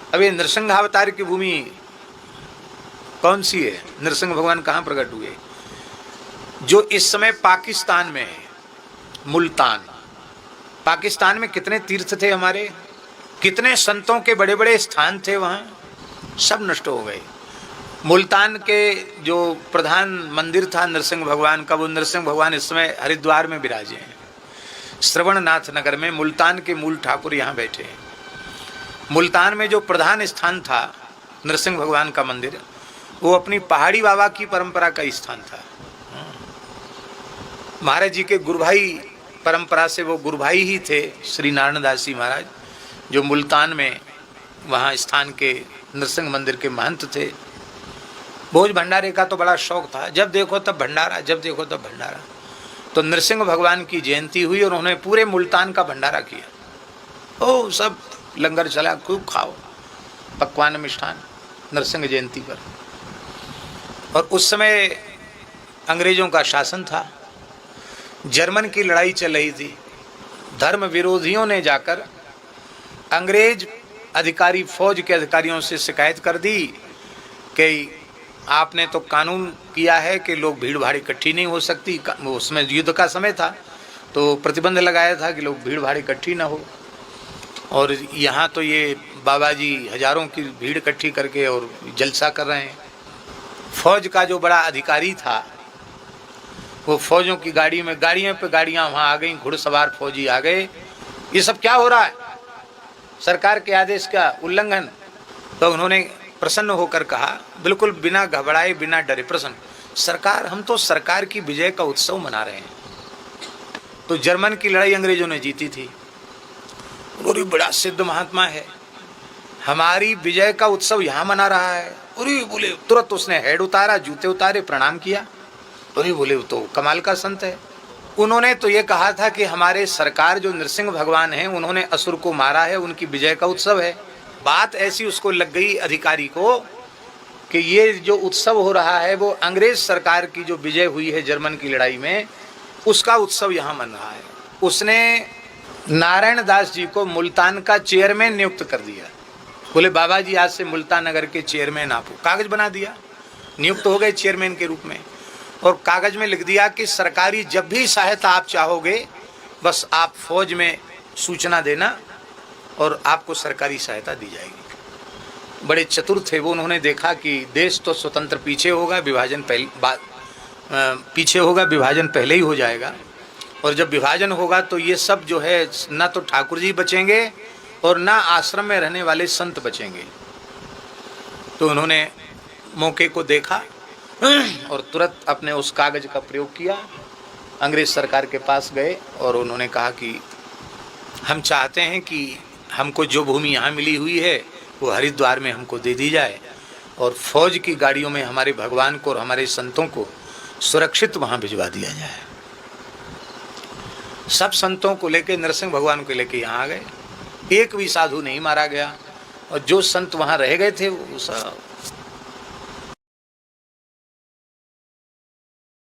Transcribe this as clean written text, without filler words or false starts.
अब ये नृसिंहावतार की भूमि कौन सी है? नरसिंह भगवान कहाँ प्रकट हुए? जो इस समय पाकिस्तान में है, मुल्तान। पाकिस्तान में कितने तीर्थ थे हमारे, कितने संतों के बड़े बड़े स्थान थे, वहां सब नष्ट हो गए। मुल्तान के जो प्रधान मंदिर था नरसिंह भगवान का, वो नरसिंह भगवान इस समय हरिद्वार में विराजे हैं, श्रवणनाथ नगर में। मुल्तान के मूल ठाकुर यहाँ बैठे हैं। मुल्तान में जो प्रधान स्थान था नरसिंह भगवान का मंदिर, वो अपनी पहाड़ी बाबा की परंपरा का स्थान था। महाराज जी के गुरुभाई परंपरा से, वो गुरुभाई ही थे श्री नारायण दास जी महाराज, जो मुल्तान में वहाँ स्थान के नरसिंह मंदिर के महंत थे। भोज भंडारे का तो बड़ा शौक था, जब देखो तब भंडारा, जब देखो तब भंडारा। तो नरसिंह भगवान की जयंती हुई और उन्होंने पूरे मुल्तान का भंडारा किया। ओ सब लंगर चला, खूब खाओ पकवान मिष्ठान नरसिंह जयंती पर। और उस समय अंग्रेजों का शासन था, जर्मन की लड़ाई चल रही थी। धर्म विरोधियों ने जाकर अंग्रेज अधिकारी, फौज के अधिकारियों से शिकायत कर दी कि आपने तो कानून किया है कि लोग भीड़ भाड़ इकट्ठी नहीं हो सकती। उसमें युद्ध का समय था तो प्रतिबंध लगाया था कि लोग भीड़ भाड़ इकट्ठी ना हो, और यहाँ तो ये बाबा जी हजारों की भीड़ इकट्ठी करके और जलसा कर रहे हैं। फौज का जो बड़ा अधिकारी था, वो फौजों की गाड़ी में, गाड़ियों पे गाड़ियां वहां आ गई, घुड़सवार फौजी आ गए। ये सब क्या हो रहा है? सरकार के आदेश का उल्लंघन। तो उन्होंने प्रसन्न होकर कहा, बिल्कुल बिना घबराए, बिना डरे, प्रसन्न, सरकार, हम तो सरकार की विजय का उत्सव मना रहे हैं। तो जर्मन की लड़ाई अंग्रेजों ने जीती थी, और बड़ा सिद्ध महात्मा है, हमारी विजय का उत्सव यहाँ मना रहा है। अरे बोले, तुरंत उसने हेड उतारा, जूते उतारे, प्रणाम किया। अरे बोले, तो कमाल का संत है। उन्होंने तो ये कहा था कि हमारे सरकार जो नरसिंह भगवान हैं, उन्होंने असुर को मारा है, उनकी विजय का उत्सव है। बात ऐसी उसको लग गई अधिकारी को कि ये जो उत्सव हो रहा है वो अंग्रेज सरकार की जो विजय हुई है जर्मन की लड़ाई में, उसका उत्सव यहाँ मन रहा है। उसने नारायण दास जी को मुल्तान का चेयरमैन नियुक्त कर दिया। बोले बाबा जी आज से मुल्तान नगर के चेयरमैन आप, कागज बना दिया, नियुक्त हो गए चेयरमैन के रूप में। और कागज में लिख दिया कि सरकारी जब भी सहायता आप चाहोगे, बस आप फौज में सूचना देना और आपको सरकारी सहायता दी जाएगी। बड़े चतुर थे वो, उन्होंने देखा कि देश तो स्वतंत्र पीछे होगा, विभाजन पीछे होगा, विभाजन पहले ही हो जाएगा, और जब विभाजन होगा तो ये सब जो है ना तो ठाकुर जी बचेंगे और ना आश्रम में रहने वाले संत बचेंगे। तो उन्होंने मौके को देखा और तुरंत अपने उस कागज का प्रयोग किया। अंग्रेज सरकार के पास गए और उन्होंने कहा कि हम चाहते हैं कि हमको जो भूमि यहाँ मिली हुई है वो हरिद्वार में हमको दे दी जाए, और फौज की गाड़ियों में हमारे भगवान को और हमारे संतों को सुरक्षित वहाँ भिजवा दिया जाए। सब संतों को लेके, नरसिंह भगवान को लेके यहाँ आ गए। एक भी साधु नहीं मारा गया, और जो संत वहाँ रह गए थे वो